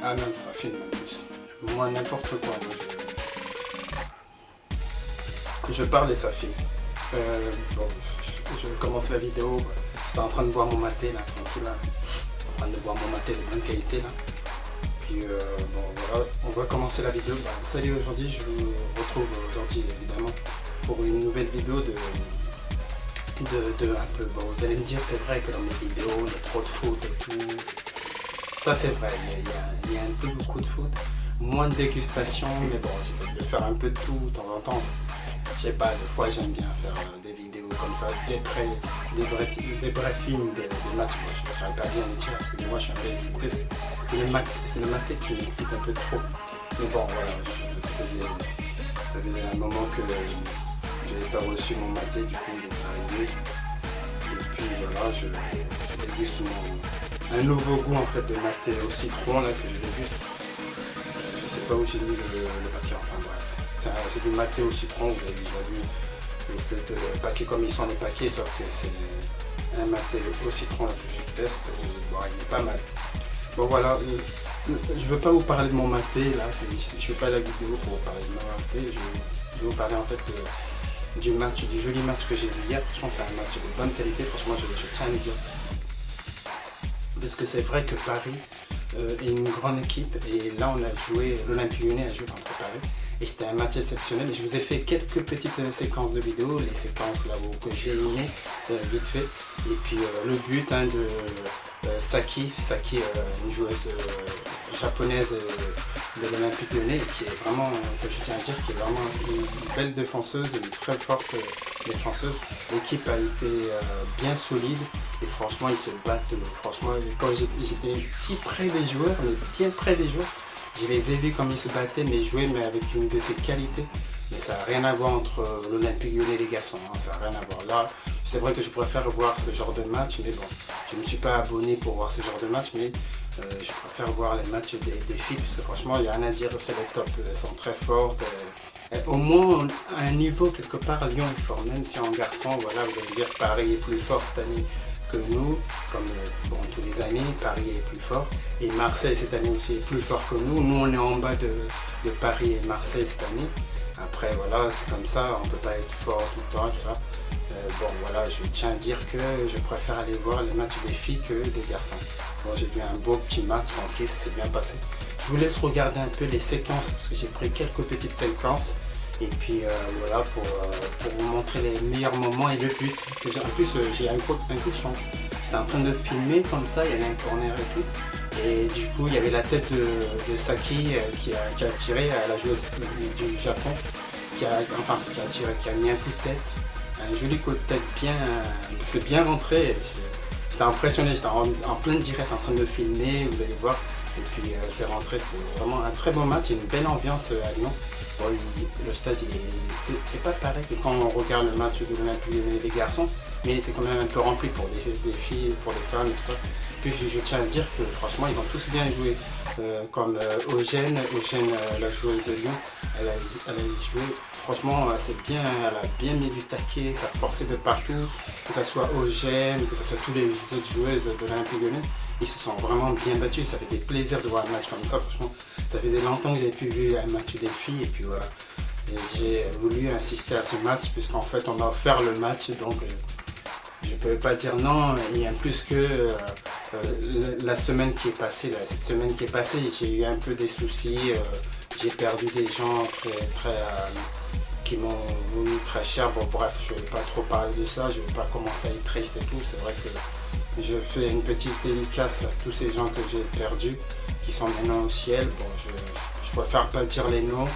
Ah non, ça filme en plus. Moi, n'importe quoi. Je parle et ça filme. Bon, je commence la vidéo. J'étais en train de boire mon maté là, tranquille là. En train de boire mon maté de bonne qualité là. Puis bon voilà, on va commencer la vidéo. Salut, aujourd'hui je vous retrouve aujourd'hui évidemment pour une nouvelle vidéo de un peu. Bon, vous allez me dire, c'est vrai que dans mes vidéos il y a trop de foot et tout. Ça c'est vrai, il y a un peu beaucoup de foot, moins de dégustation, mais bon, j'essaie de faire un peu de tout de temps en temps. Je sais pas, des fois j'aime bien faire des vidéos comme ça, des vrais films, des matchs. Moi je ne ferais pas bien les dire parce que moi je suis un peu excité. C'est le maté qui m'excite un peu trop. Mais bon, voilà, ça faisait un moment que j'avais pas reçu mon maté, du coup il est arrivé. Et puis voilà, je déguste un nouveau goût en fait de maté au citron là que je déguste. Je sais pas où j'ai mis le paquet, enfin bref. C'est du maté au citron, vous avez déjà vu l'espèce de paquet comme ils sont les paquets, sauf que c'est un maté au citron là que je teste. Bon, il est pas mal. Bon voilà, je veux pas vous parler de mon maté là, je fais pas la vidéo pour vous parler de mon maté, je vais vous parler en fait du joli match que j'ai vu hier. Franchement c'est un match de bonne qualité, franchement je tiens à le dire. Parce que c'est vrai que Paris est une grande équipe et là on a joué, l'Olympique Lyonnais a joué contre Paris et c'était un match exceptionnel. Et je vous ai fait quelques petites séquences de vidéos, les séquences là que j'ai aimées vite fait. Et puis le but de Saki, une joueuse japonaise de l'Olympique Lyonnais qui est vraiment, que je tiens à dire, qui est vraiment une belle défenseuse, une très forte défenseuse. L'équipe a été bien solide et franchement ils se battent. Franchement quand j'étais si près des joueurs, mais bien près des joueurs, je les ai vus comme ils se battaient, mais jouaient mais avec une de ces qualités. Mais ça n'a rien à voir entre l'Olympique Lyonnais et les garçons, hein, ça n'a rien à voir. Là, c'est vrai que je préfère voir ce genre de match, mais bon, je ne me suis pas abonné pour voir ce genre de match, mais je préfère voir les matchs des filles, parce que franchement, il n'y a rien à dire, c'est le top, elles sont très fortes. Au moins, à un niveau, quelque part, Lyon est fort, même si en garçon, voilà, vous allez dire Paris est plus fort cette année que nous, comme bon, tous les années, Paris est plus fort, et Marseille cette année aussi est plus fort que nous. Nous, on est en bas de Paris et Marseille cette année. Après voilà, c'est comme ça, on ne peut pas être fort tout le temps, tout ça. Bon voilà, je tiens à dire que je préfère aller voir les matchs des filles que des garçons. Bon, j'ai vu un beau petit match, tranquille, ça s'est bien passé. Je vous laisse regarder un peu les séquences, parce que j'ai pris quelques petites séquences. Et puis voilà, pour vous montrer les meilleurs moments et le but. En plus, j'ai un coup de chance. J'étais en train de filmer comme ça, il y avait un corner et tout. Et du coup, il y avait la tête de Saki qui a tiré à la joueuse du Japon, qui a mis un coup de tête, un joli coup de tête c'est bien rentré. J'étais impressionné, j'étais en plein direct en train de filmer, vous allez voir. Et puis c'est rentré, c'était vraiment un très bon match, une belle ambiance à Lyon. Bon, le stade, c'est pas pareil que quand on regarde le match de l'Olympique Lyonnais des garçons, mais il était quand même un peu rempli pour des filles, pour les femmes et tout ça. Puis je tiens à dire que franchement ils vont tous bien jouer, comme Eugène, la joueuse de Lyon, elle a joué, franchement elle a bien mis du taquet, ça a forcé de partout, que ce soit Eugène, que ce soit tous les autres joueuses de l'Olympique Lyonnais, ils se sont vraiment bien battus, ça faisait plaisir de voir un match comme ça, franchement, ça faisait longtemps que j'avais pu voir un match des filles et puis voilà, j'ai voulu insister à ce match puisqu'en fait on a offert le match, donc je ne peux pas dire non. Et en plus que la semaine qui est passée, cette semaine qui est passée, j'ai eu un peu des soucis, j'ai perdu des gens qui m'ont voulu très cher. Bon bref, je ne vais pas trop parler de ça, je ne vais pas commencer à être triste et tout. C'est vrai que je fais une petite dédicace à tous ces gens que j'ai perdus, qui sont maintenant au ciel. Bon, je préfère pas dire les noms.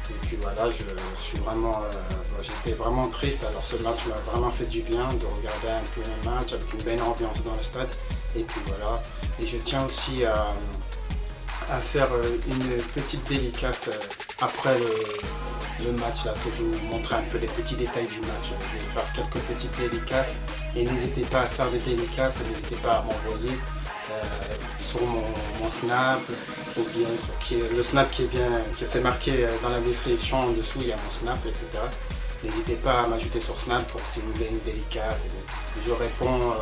Et puis voilà, j'étais vraiment triste, alors ce match m'a vraiment fait du bien de regarder un peu le match avec une belle ambiance dans le stade. Et puis voilà, et je tiens aussi à faire une petite dédicace après le match là, que je vous montre un peu les petits détails du match. Je vais faire quelques petites dédicaces et n'hésitez pas à faire des dédicaces, n'hésitez pas à m'envoyer sur mon snap ou bien sur le snap qui s'est marqué dans la description en dessous, il y a mon snap, etc. N'hésitez pas à m'ajouter sur snap pour si vous voulez une dédicace. Je réponds,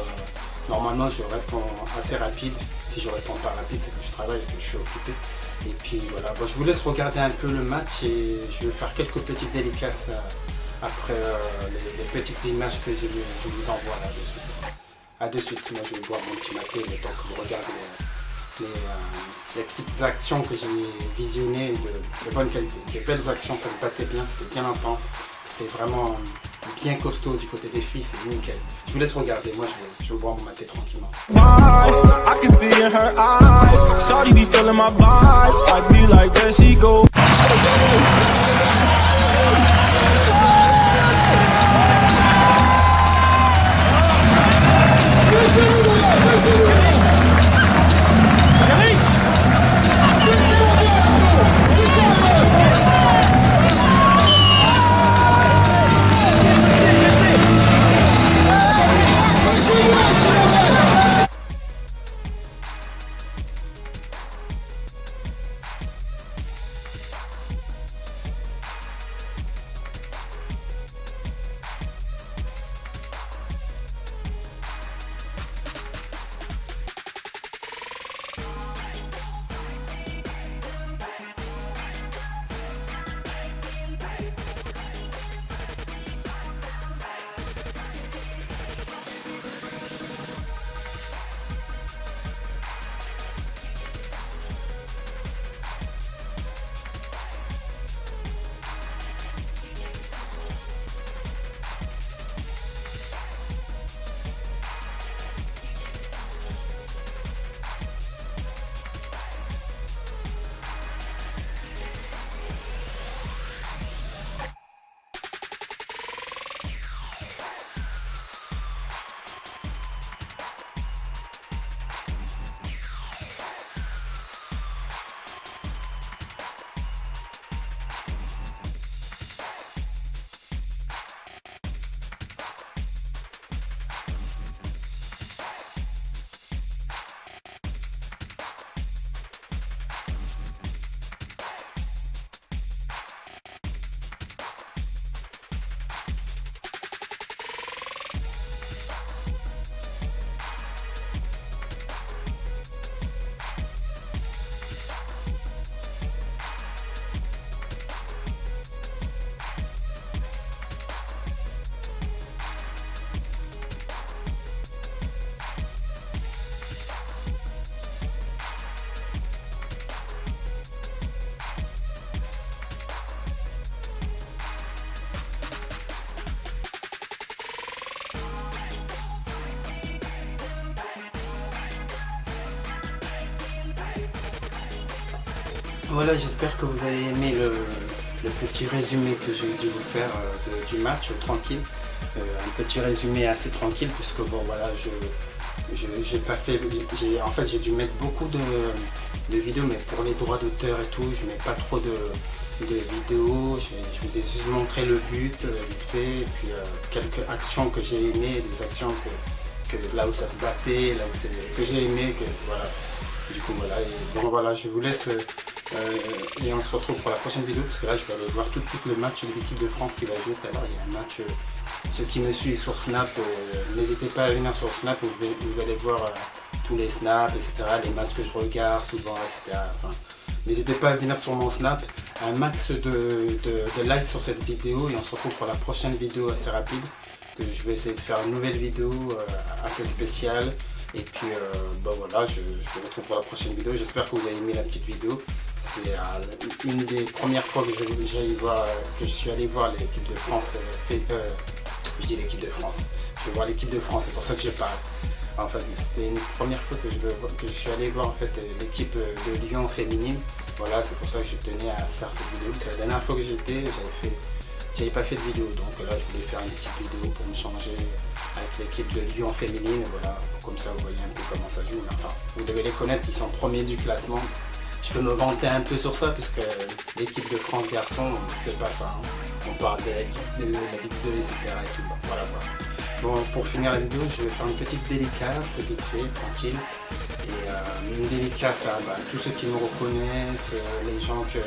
normalement je réponds assez rapide. Si je réponds pas rapide, c'est que je travaille et que je suis occupé. Et puis voilà, bon, je vous laisse regarder un peu le match et je vais faire quelques petites dédicaces après les petites images que je vous envoie là de suite. A de suite, moi je vais boire mon petit maté le temps que vous regardez les petites actions que j'ai visionnées de bonne qualité. Des belles actions, ça se battait bien, c'était bien intense, c'était vraiment bien costaud du côté des filles, c'est nickel. Je vous laisse regarder, moi je vais boire mon maté tranquillement. I can see in her eyes, shawty be feeling my vibes, I be like there she go. Voilà, j'espère que vous avez aimé le petit résumé que j'ai dû vous faire du match tranquille. Un petit résumé assez tranquille puisque bon voilà, j'ai pas fait, en fait j'ai dû mettre beaucoup de vidéos, mais pour les droits d'auteur et tout, je mets pas trop de vidéos. Je vous ai juste montré le but vite fait, et puis quelques actions que j'ai aimées, des actions que là où ça se battait, là où que j'ai aimé, que voilà. Du coup voilà, et bon voilà, je vous laisse et on se retrouve pour la prochaine vidéo parce que là je vais aller voir tout de suite le match de l'équipe de France qui va jouer tout à l'heure. Il y a un match, ceux qui me suivent sur Snap, n'hésitez pas à venir sur Snap, vous allez voir tous les snaps, etc., les matchs que je regarde souvent, etc. Enfin, n'hésitez pas à venir sur mon Snap, un max de likes sur cette vidéo et on se retrouve pour la prochaine vidéo assez rapide, que je vais essayer de faire une nouvelle vidéo assez spéciale. Et puis bon voilà, je vous retrouve pour la prochaine vidéo. J'espère que vous avez aimé la petite vidéo. C'était une des premières fois que je suis allé voir l'équipe de France. Je dis l'équipe de France. Je vais voir l'équipe de France, c'est pour ça que je parle. En fait, c'était une première fois que je suis allé voir en fait l'équipe de Lyon féminine. Voilà, c'est pour ça que je tenais à faire cette vidéo. C'est la dernière fois que j'étais, j'avais pas fait de vidéo, donc là je voulais faire une petite vidéo pour me changer avec l'équipe de Lyon féminine, voilà, comme ça vous voyez un peu comment ça joue. Enfin, vous devez les connaître, ils sont premiers du classement. Je peux me vanter un peu sur ça, puisque l'équipe de France garçon, c'est pas ça. Hein. On parle de la Ligue 2, etc. et tout. Voilà, voilà. Bon, pour finir la vidéo, je vais faire une petite dédicace, vite fait, tranquille. Et une dédicace à tous ceux qui me reconnaissent, les gens que...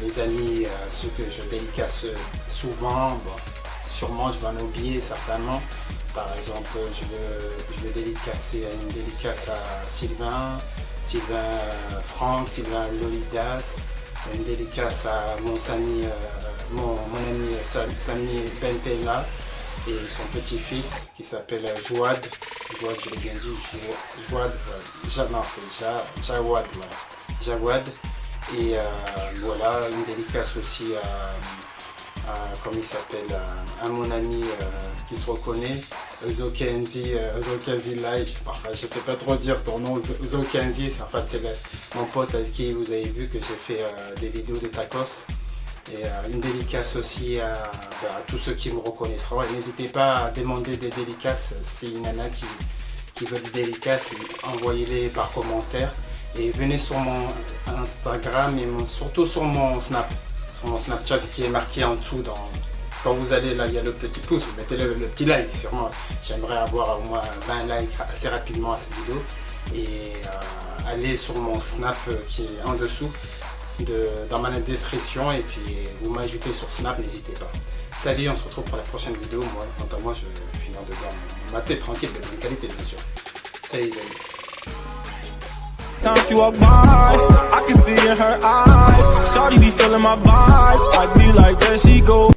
mes amis, ceux que je dédicace souvent, bon, sûrement je vais en oublier certainement. Par exemple, je veux dédicacer une dédicace à Sylvain Franck, Sylvain Lolidas, une dédicace à mon ami Sami Bentela et son petit-fils qui s'appelle Jouad, je l'ai bien dit, Jouad, non c'est Jawad, voilà. Jawad. Et voilà, une dédicace aussi comme il s'appelle, à mon ami qui se reconnaît, Zokenzi Live. Enfin, je sais pas trop dire ton nom, Zokenzi, en fait c'est mon pote avec qui vous avez vu que j'ai fait des vidéos de tacos. Et une dédicace aussi à tous ceux qui me reconnaîtront. Et n'hésitez pas à demander des dédicaces. Si une nana qui veut des dédicaces, envoyez-les par commentaire. Et venez sur mon Instagram et surtout sur mon Snapchat qui est marqué en dessous. Quand vous allez là, il y a le petit pouce, vous mettez le petit like. Sûrement, j'aimerais avoir au moins 20 likes assez rapidement à cette vidéo. Et allez sur mon Snap qui est en dessous, dans ma description. Et puis vous m'ajoutez sur Snap, n'hésitez pas. Salut, on se retrouve pour la prochaine vidéo. Moi, quant à moi, je vais finir dedans ma tête tranquille, de bonne qualité bien sûr. Salut les amis. Time she walk by, I can see in her eyes. Shawty be feeling my vibes. I be like, there she go.